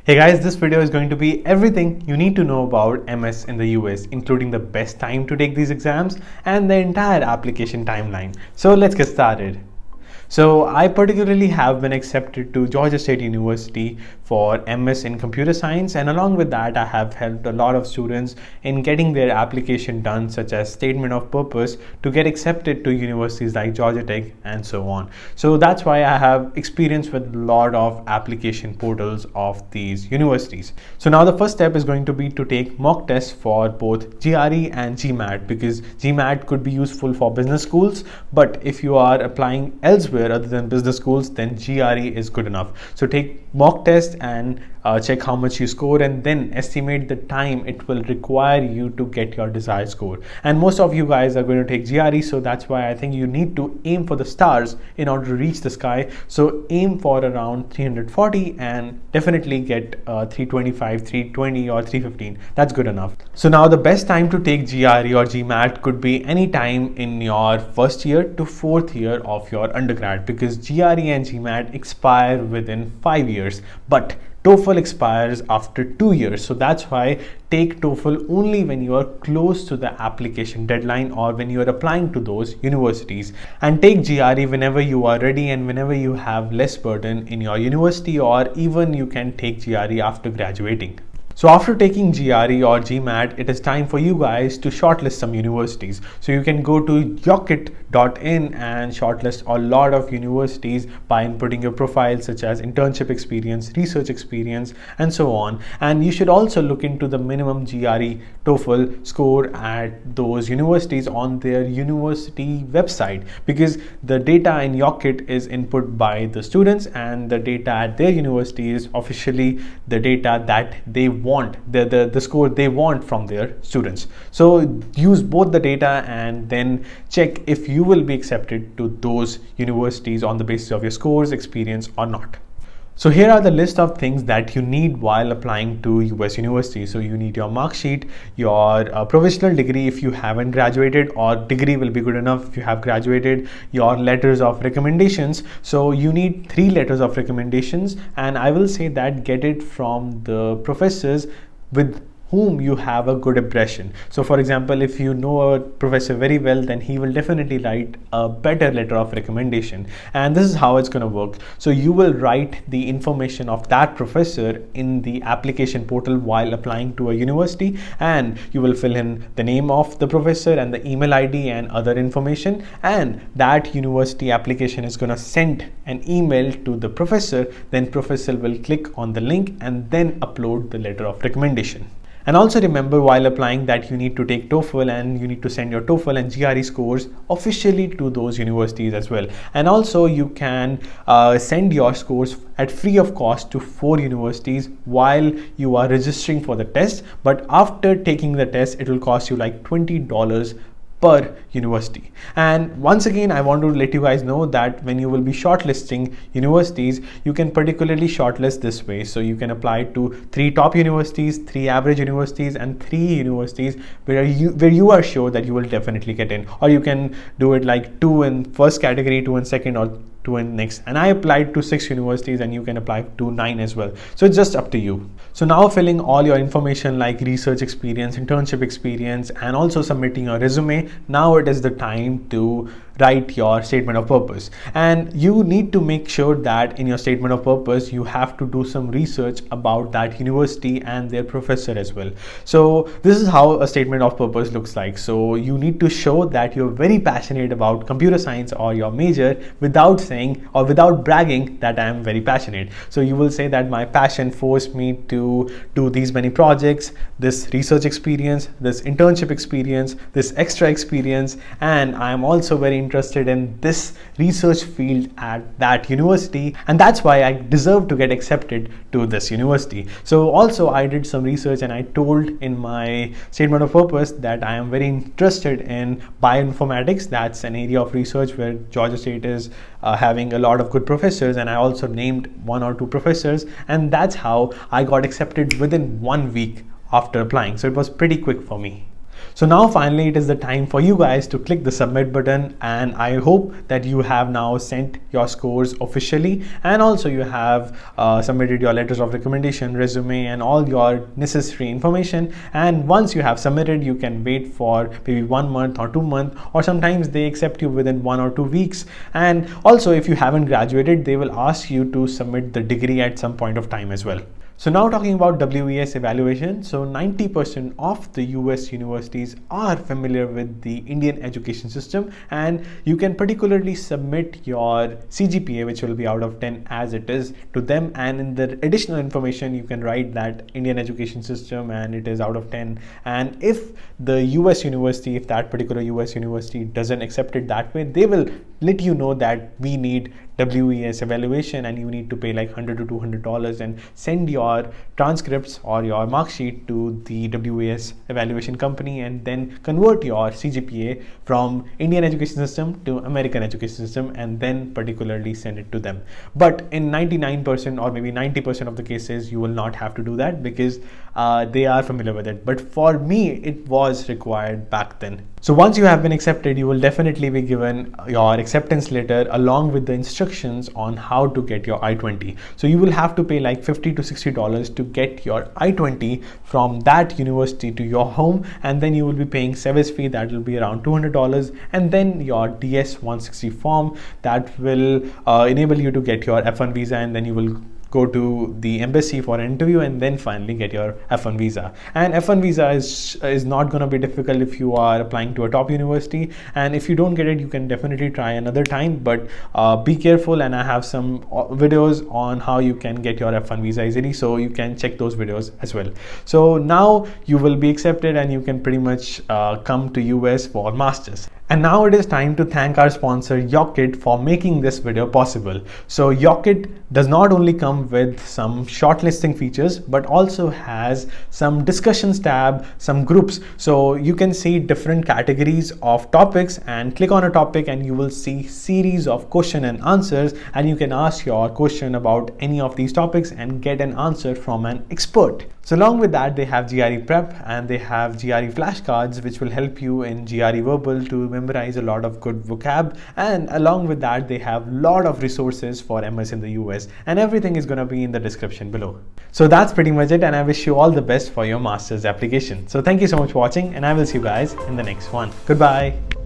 Hey guys, this video is going to be everything you need to know about MS in the US, including the best time to take these exams and the entire application timeline. So let's get started. So I particularly have been accepted to Georgia State University for MS in computer science, and along with that I have helped a lot of students in getting their application done, such as statement of purpose, to get accepted to universities like Georgia Tech and so on. So that's why I have experience with a lot of application portals of these universities. So now the first step is going to be to take mock tests for both GRE and GMAT, because GMAT could be useful for business schools, but if you are applying elsewhere other than business schools, then GRE is good enough. So take mock test and check how much you score, and then estimate the time it will require you to get your desired score. And most of you guys are going to take GRE, so that's why I think you need to aim for the stars in order to reach the sky. So aim for around 340 and definitely get 325, 320 or 315. That's good enough. So now the best time to take GRE or GMAT could be any time in your first year to fourth year of your undergrad, because GRE and GMAT expire within 5 years, but TOEFL expires after 2 years. So that's why take TOEFL only when you are close to the application deadline or when you are applying to those universities, and take GRE whenever you are ready and whenever you have less burden in your university, or even you can take GRE after graduating. So after taking GRE or GMAT, it is time for you guys to shortlist some universities. So you can go to Yocket.in and shortlist a lot of universities by inputting your profile, such as internship experience, research experience, and so on. And you should also look into the minimum GRE TOEFL score at those universities on their university website, because the data in Yocket is input by the students, and the data at their university is officially the data that they want, the score they want from their students. So use both the data and then check if you will be accepted to those universities on the basis of your scores, experience or not. So here are the list of things that you need while applying to US universities. So you need your mark sheet, your provisional degree if you haven't graduated, or degree will be good enough if you have graduated, your letters of recommendations. So you need 3 letters of recommendations, and I will say that get it from the professors with whom you have a good impression. So for example, if you know a professor very well, then he will definitely write a better letter of recommendation. And this is how it's going to work. So you will write the information of that professor in the application portal while applying to a university, and you will fill in the name of the professor and the email ID and other information, and that university application is going to send an email to the professor. Then professor will click on the link and then upload the letter of recommendation. And also remember, while applying, that you need to take TOEFL, and you need to send your TOEFL and GRE scores officially to those universities as well. And also you can send your scores at free of cost to 4 universities while you are registering for the test. But after taking the test, it will cost you like $20 per university. And once again, I want to let you guys know that when you will be shortlisting universities, you can particularly shortlist this way. So you can apply to 3 top universities, 3 average universities, and 3 universities where you are sure that you will definitely get in. Or you can do it like 2 in first category, 2 in second, or 2 in next. And I applied to 6 universities, and you can apply to 9 as well. So it's just up to you. So now filling all your information like research experience, internship experience, and also submitting your resume, now it is the time to write your statement of purpose. And you need to make sure that in your statement of purpose, you have to do some research about that university and their professor as well. So this is how a statement of purpose looks like. So you need to show that you're very passionate about computer science or your major, without saying or without bragging that I am very passionate. So you will say that my passion forced me to do these many projects, this research experience, this internship experience, this extra experience, and I am also very interested in this research field at that university, and that's why I deserve to get accepted to this university. So also I did some research, and I told in my statement of purpose that I am very interested in bioinformatics. That's an area of research where Georgia State is having a lot of good professors, and I also named 1 or 2 professors, and that's how I got accepted within 1 week after applying. So it was pretty quick for me. So now finally it is the time for you guys to click the submit button, and I hope that you have now sent your scores officially, and also you have submitted your letters of recommendation, resume, and all your necessary information. And once you have submitted, you can wait for maybe 1 month or 2 months, or sometimes they accept you within 1 or 2 weeks. And also if you haven't graduated, they will ask you to submit the degree at some point of time as well. So now talking about WES evaluation, so 90% of the US universities are familiar with the Indian education system, and you can particularly submit your CGPA, which will be out of 10 as it is, to them, and in the additional information you can write that Indian education system and it is out of 10. And if the US university, if that particular US university doesn't accept it that way, they will let you know that we need WES evaluation and you need to pay like $100 to $200 and send your transcripts or your mark sheet to the WES evaluation company, and then convert your CGPA from Indian education system to American education system, and then particularly send it to them. But in 99% or maybe 90% of the cases, you will not have to do that because they are familiar with it. But for me, it was required back then. So once you have been accepted, you will definitely be given your acceptance letter along with the instructions on how to get your I-20. So you will have to pay like $50 to $60 to get your I-20 from that university to your home, and then you will be paying service fee that will be around $200, and then your DS-160 form that will enable you to get your F1 visa, and then you will go to the embassy for an interview and then finally get your F1 visa. And F1 visa is not going to be difficult if you are applying to a top university, and if you don't get it, you can definitely try another time, but be careful. And I have some videos on how you can get your F1 visa easily, so you can check those videos as well. So now you will be accepted and you can pretty much come to US for masters. And now it is time to thank our sponsor Yocket for making this video possible. So Yocket does not only come with some shortlisting features, but also has some discussions tab, some groups. So you can see different categories of topics and click on a topic and you will see series of question and answers, and you can ask your question about any of these topics and get an answer from an expert. So along with that, they have GRE prep and they have GRE flashcards, which will help you in GRE verbal to memorize a lot of good vocab. And along with that, they have a lot of resources for MS in the US, and everything is going to be in the description below. So that's pretty much it, and I wish you all the best for your master's application. So thank you so much for watching, and I will see you guys in the next one. Goodbye.